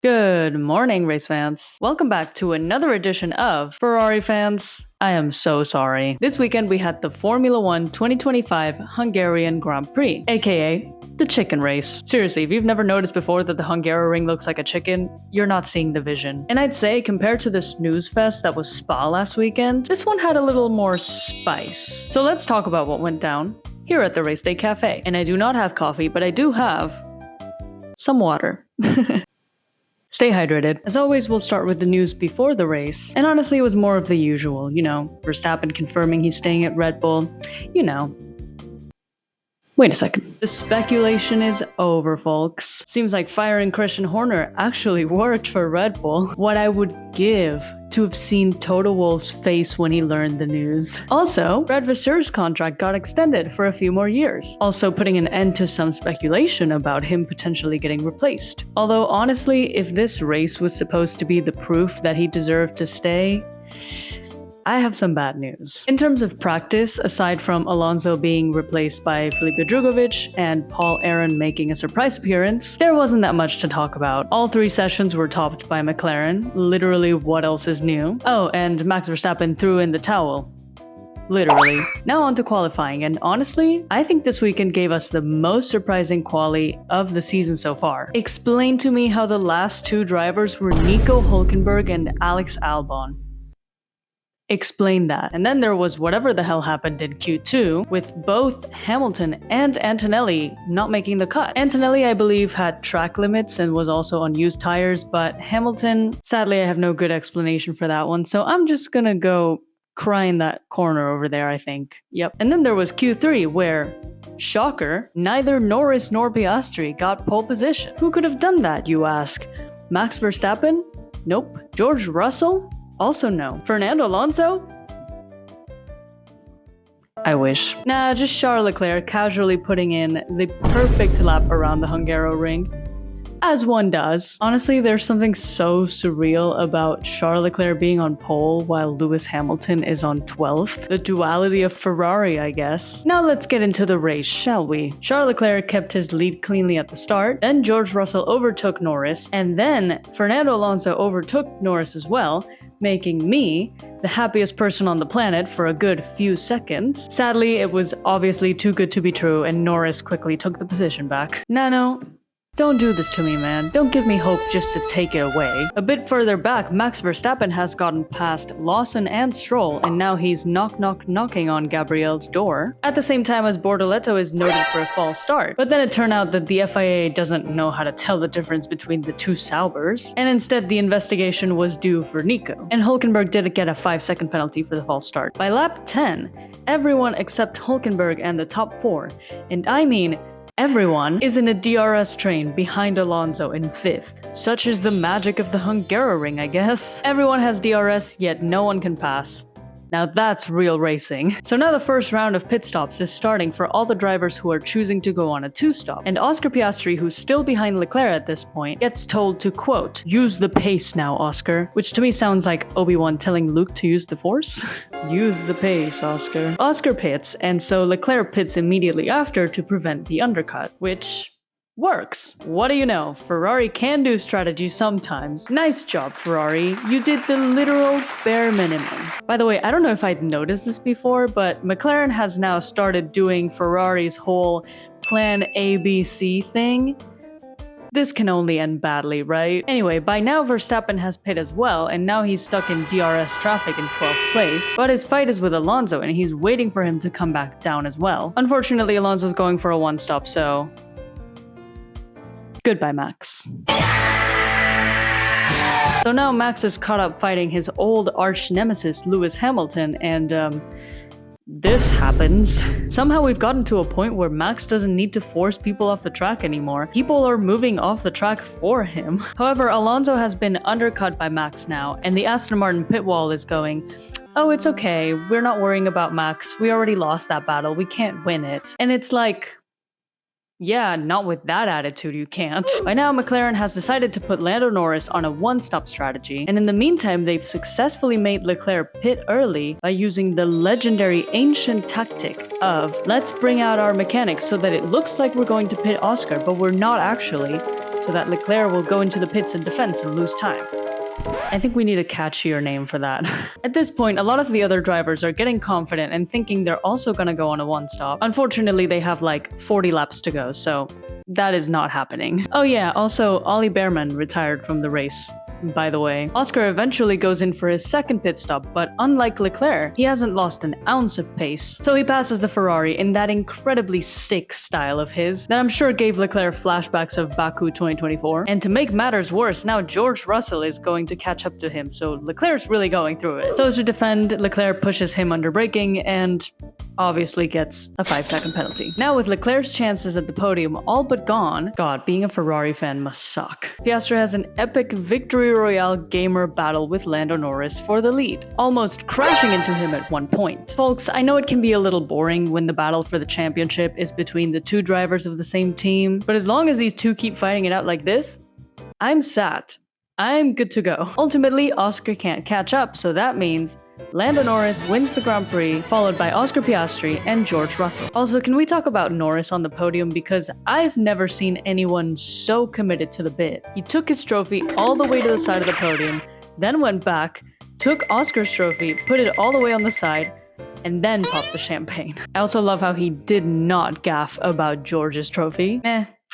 Good morning, race fans. Welcome back to another edition of Ferrari Fans. I am so sorry. This weekend we had the Formula 1 2025 Hungarian Grand Prix, aka the chicken race. Seriously, if you've never noticed before that the Hungaroring looks like a chicken, you're not seeing the vision. And I'd say, compared to the snooze fest that was Spa last weekend, this one had a little more spice. So let's talk about what went down here at the Race Day Cafe. And I do not have coffee, but I do have some water. Stay hydrated. As always, we'll start with the news before the race. And honestly, it was more of the usual, Verstappen confirming he's staying at Red Bull, Wait a second. The speculation is over, folks. Seems like firing Christian Horner actually worked for Red Bull. What I would give to have seen Toto Wolff's face when he learned the news. Also, Brad Vasseur's contract got extended for a few more years, also putting an end to some speculation about him potentially getting replaced. Although honestly, if this race was supposed to be the proof that he deserved to stay, I have some bad news. In terms of practice, aside from Alonso being replaced by Felipe Drugovich and Paul Aron making a surprise appearance, there wasn't that much to talk about. All three sessions were topped by McLaren. Literally, what else is new? Oh, and Max Verstappen threw in the towel. Literally. Now on to qualifying, and honestly, I think this weekend gave us the most surprising quali of the season so far. Explain to me how the last two drivers were Nico Hülkenberg and Alex Albon. Explain that. And then there was whatever the hell happened in Q2 with both Hamilton and Antonelli not making the cut. Antonelli, I believe, had track limits and was also on used tires, but Hamilton, sadly, I have no good explanation for that one, so I'm just gonna go cry in that corner over there, I think. Yep. And then there was Q3 where, shocker, neither Norris nor Piastri got pole position. Who could have done that, you ask? Max Verstappen? Nope. George Russell? Also no. Fernando Alonso? I wish. Nah, just Charles Leclerc casually putting in the perfect lap around the Hungaroring. As one does. Honestly, there's something so surreal about Charles Leclerc being on pole while Lewis Hamilton is on 12th. The duality of Ferrari, I guess. Now let's get into the race, shall we? Charles Leclerc kept his lead cleanly at the start, then George Russell overtook Norris, and then Fernando Alonso overtook Norris as well, making me the happiest person on the planet for a good few seconds. Sadly, it was obviously too good to be true, and Norris quickly took the position back. Nano, don't do this to me, man. Don't give me hope just to take it away. A bit further back, Max Verstappen has gotten past Lawson and Stroll, and now he's knocking on Gabriel's door. At the same time as Bortoleto is noted for a false start. But then it turned out that the FIA doesn't know how to tell the difference between the two Saubers, and instead the investigation was due for Nico. And Hülkenberg did get a 5-second penalty for the false start. By lap 10, everyone except Hülkenberg and the top 4, and I mean everyone, is in a DRS train behind Alonso in 5th. Such is the magic of the Hungaroring, I guess. Everyone has DRS, yet no one can pass. Now that's real racing. So now the first round of pit stops is starting for all the drivers who are choosing to go on a 2-stop. And Oscar Piastri, who's still behind Leclerc at this point, gets told to, quote, "Use the pace now, Oscar." Which to me sounds like Obi-Wan telling Luke to use the Force. Use the pace, Oscar. Oscar pits, and so Leclerc pits immediately after to prevent the undercut, which works. What do you know? Ferrari can do strategy sometimes. Nice job, Ferrari. You did the literal bare minimum. By the way, I don't know if I'd noticed this before, but McLaren has now started doing Ferrari's whole plan ABC thing. This can only end badly, right? Anyway, by now Verstappen has pit as well, and now he's stuck in DRS traffic in 12th place. But his fight is with Alonso, and he's waiting for him to come back down as well. Unfortunately, Alonso's going for a 1-stop, so goodbye, Max. So now Max is caught up fighting his old arch nemesis, Lewis Hamilton, and this happens. Somehow we've gotten to a point where Max doesn't need to force people off the track anymore. People are moving off the track for him. However, Alonso has been undercut by Max now, and the Aston Martin pit wall is going, "Oh, it's okay. We're not worrying about Max. We already lost that battle. We can't win it." And it's like, yeah, not with that attitude, you can't. By now, McLaren has decided to put Lando Norris on a 1-stop strategy, and in the meantime, they've successfully made Leclerc pit early by using the legendary ancient tactic of, let's bring out our mechanics so that it looks like we're going to pit Oscar, but we're not actually. so that Leclerc will go into the pits in defense and lose time. I think we need a catchier name for that. At this point, a lot of the other drivers are getting confident and thinking they're also gonna go on a one-stop. Unfortunately, they have like 40 laps to go, so that is not happening. Oh yeah, also Ollie Behrman retired from the race. By the way, Oscar eventually goes in for his second pit stop, but unlike Leclerc, he hasn't lost an ounce of pace. So he passes the Ferrari in that incredibly sick style of his that I'm sure gave Leclerc flashbacks of Baku 2024. And to make matters worse, now George Russell is going to catch up to him, so Leclerc's really going through it. So to defend, Leclerc pushes him under braking and obviously gets a 5-second penalty. Now with Leclerc's chances at the podium all but gone, God, being a Ferrari fan must suck. Piastri has an epic victory royale gamer battle with Lando Norris for the lead, almost crashing into him at one point. Folks, I know it can be a little boring when the battle for the championship is between the two drivers of the same team, but as long as these two keep fighting it out like this, I'm sat. I'm good to go. Ultimately, Oscar can't catch up, so that means Lando Norris wins the Grand Prix, followed by Oscar Piastri and George Russell. Also, can we talk about Norris on the podium, because I've never seen anyone so committed to the bid. He took his trophy all the way to the side of the podium, then went back, took Oscar's trophy, put it all the way on the side, and then popped the champagne. I also love how he did not gaffe about George's trophy.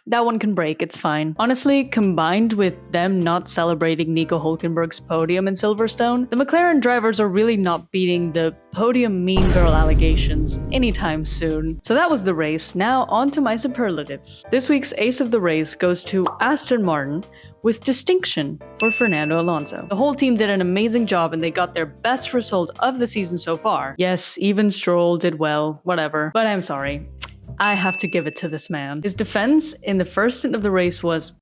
That one can break, it's fine. Honestly, combined with them not celebrating Nico Hülkenberg's podium in Silverstone, the McLaren drivers are really not beating the podium mean girl allegations anytime soon. So that was the race. Now on to my superlatives. This week's ace of the race goes to Aston Martin, with distinction for Fernando Alonso. The whole team did an amazing job and they got their best result of the season so far. Yes, even Stroll did well, whatever, but I'm sorry. I have to give it to this man. His defense in the first stint of the race was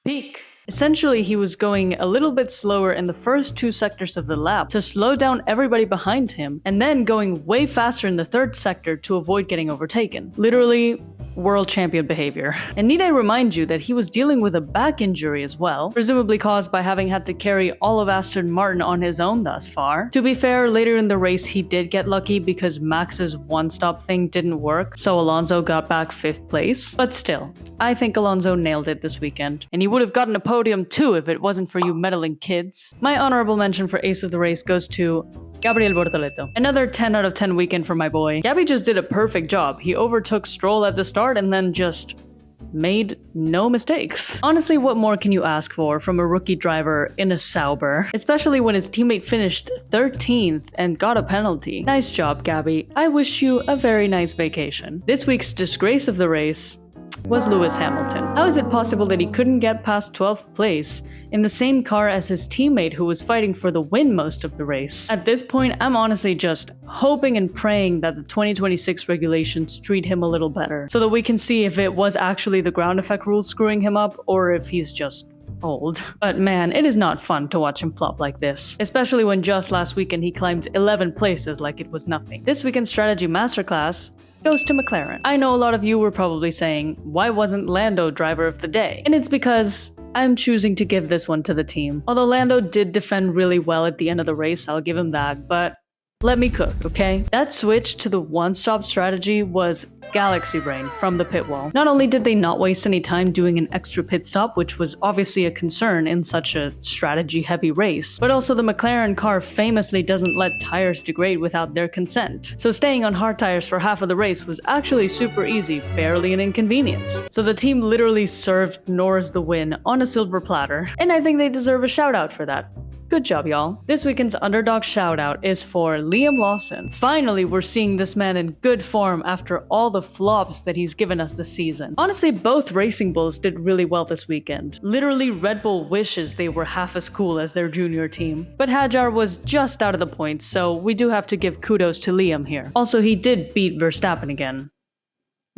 peak. Essentially, he was going a little bit slower in the first 2 sectors of the lap to slow down everybody behind him, and then going way faster in the 3rd sector to avoid getting overtaken. Literally, world champion behavior. And need I remind you that he was dealing with a back injury as well, presumably caused by having had to carry all of Aston Martin on his own thus far. To be fair, later in the race he did get lucky because Max's one-stop thing didn't work, so Alonso got back 5th place. But still, I think Alonso nailed it this weekend. And he would have gotten a podium too if it wasn't for you meddling kids. My honorable mention for ace of the race goes to Gabriel Bortoleto. Another 10 out of 10 weekend for my boy. Gabby just did a perfect job. He overtook Stroll at the start and then just made no mistakes. Honestly, what more can you ask for from a rookie driver in a Sauber? Especially when his teammate finished 13th and got a penalty. Nice job, Gabby. I wish you a very nice vacation. This week's disgrace of the race was Lewis Hamilton. How is it possible that he couldn't get past 12th place in the same car as his teammate who was fighting for the win most of the race? At this point, I'm honestly just hoping and praying that the 2026 regulations treat him a little better, so that we can see if it was actually the ground effect rules screwing him up or if he's just old. But man, it is not fun to watch him flop like this, especially when just last weekend he climbed 11 places like it was nothing. This weekend's strategy masterclass goes to McLaren. I know a lot of you were probably saying, why wasn't Lando driver of the day? And it's because I'm choosing to give this one to the team. Although Lando did defend really well at the end of the race, I'll give him that, but let me cook, okay? That switch to the one-stop strategy was galaxy brain from the pit wall. Not only did they not waste any time doing an extra pit stop, which was obviously a concern in such a strategy-heavy race, but also the McLaren car famously doesn't let tires degrade without their consent. So staying on hard tires for half of the race was actually super easy, barely an inconvenience. So the team literally served Norris the win on a silver platter, and I think they deserve a shout out for that. Good job, y'all. This weekend's underdog shoutout is for Liam Lawson. Finally, we're seeing this man in good form after all the flops that he's given us this season. Honestly, both Racing Bulls did really well this weekend. Literally, Red Bull wishes they were half as cool as their junior team. But Hadjar was just out of the points, so we do have to give kudos to Liam here. Also, he did beat Verstappen again.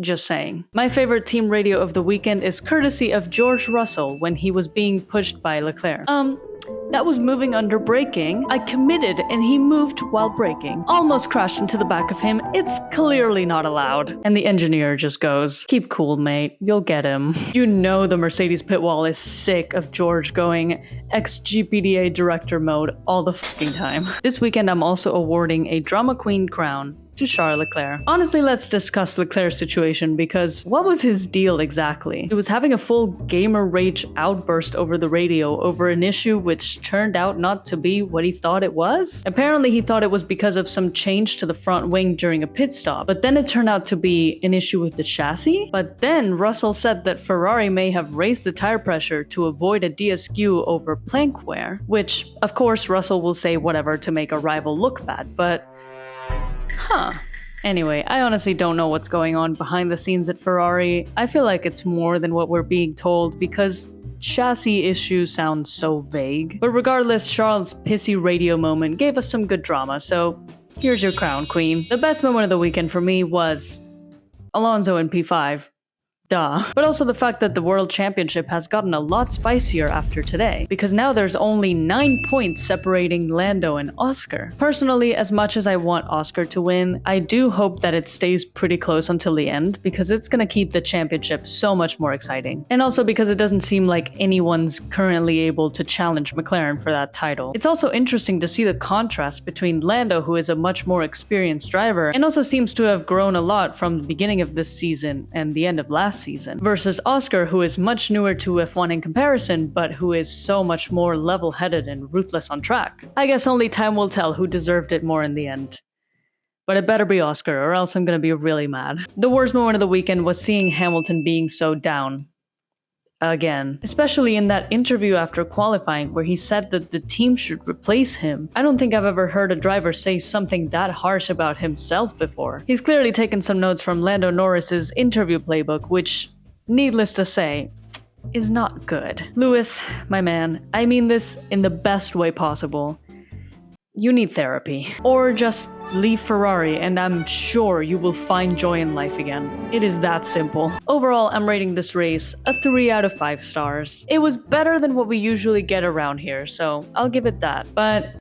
Just saying. My favorite team radio of the weekend is courtesy of George Russell when he was being pushed by Leclerc. That was moving under braking. I committed and he moved while braking. Almost crashed into the back of him. It's clearly not allowed. And the engineer just goes, keep cool, mate. You'll get him. You know the Mercedes pit wall is sick of George going ex-GPDA director mode all the fucking time. This weekend I'm also awarding a drama queen crown to Charles Leclerc. Honestly, let's discuss Leclerc's situation because what was his deal exactly? He was having a full gamer rage outburst over the radio over an issue which turned out not to be what he thought it was. Apparently, he thought it was because of some change to the front wing during a pit stop, but then it turned out to be an issue with the chassis. But then Russell said that Ferrari may have raised the tire pressure to avoid a DSQ over plank wear, which, of course, Russell will say whatever to make a rival look bad, but Anyway, I honestly don't know what's going on behind the scenes at Ferrari. I feel like it's more than what we're being told because chassis issues sound so vague. But regardless, Charles' pissy radio moment gave us some good drama, so here's your crown, queen. The best moment of the weekend for me was Alonso in P5. Duh. But also the fact that the World Championship has gotten a lot spicier after today, because now there's only 9 points separating Lando and Oscar. Personally, as much as I want Oscar to win, I do hope that it stays pretty close until the end, because it's gonna keep the championship so much more exciting. And also because it doesn't seem like anyone's currently able to challenge McLaren for that title. It's also interesting to see the contrast between Lando, who is a much more experienced driver, and also seems to have grown a lot from the beginning of this season and the end of last season, versus Oscar, who is much newer to F1 in comparison, but who is so much more level-headed and ruthless on track. I guess only time will tell who deserved it more in the end. But it better be Oscar, or else I'm gonna be really mad. The worst moment of the weekend was seeing Hamilton being so down. Again. Especially in that interview after qualifying where he said that the team should replace him. I don't think I've ever heard a driver say something that harsh about himself before. He's clearly taken some notes from Lando Norris's interview playbook, which, needless to say, is not good. Lewis, my man, I mean this in the best way possible. You need therapy. Or just leave Ferrari and I'm sure you will find joy in life again. It is that simple. Overall, I'm rating this race a 3 out of 5 stars. It was better than what we usually get around here, so I'll give it that. But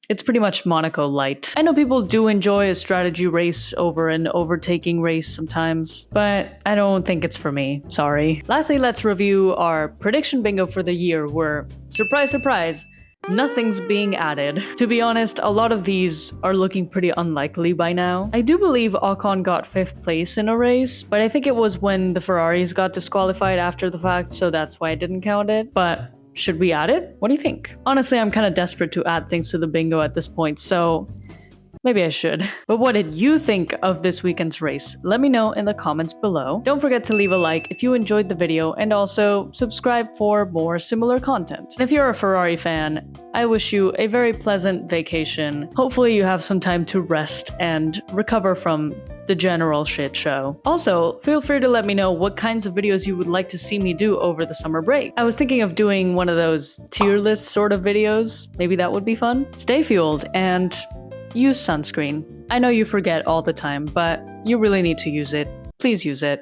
it's pretty much Monaco light. I know people do enjoy a strategy race over an overtaking race sometimes, but I don't think it's for me, sorry. Lastly, let's review our prediction bingo for the year where, surprise, surprise, nothing's being added. To be honest, a lot of these are looking pretty unlikely by now. I do believe Ocon got 5th place in a race, but I think it was when the Ferraris got disqualified after the fact, so that's why I didn't count it. But should we add it? What do you think? Honestly, I'm kind of desperate to add things to the bingo at this point, so maybe I should. But what did you think of this weekend's race? Let me know in the comments below. Don't forget to leave a like if you enjoyed the video and also subscribe for more similar content. And if you're a Ferrari fan, I wish you a very pleasant vacation. Hopefully you have some time to rest and recover from the general shit show. Also, feel free to let me know what kinds of videos you would like to see me do over the summer break. I was thinking of doing one of those tier list sort of videos. Maybe that would be fun. Stay fueled and use sunscreen. I know you forget all the time, but you really need to use it. Please use it.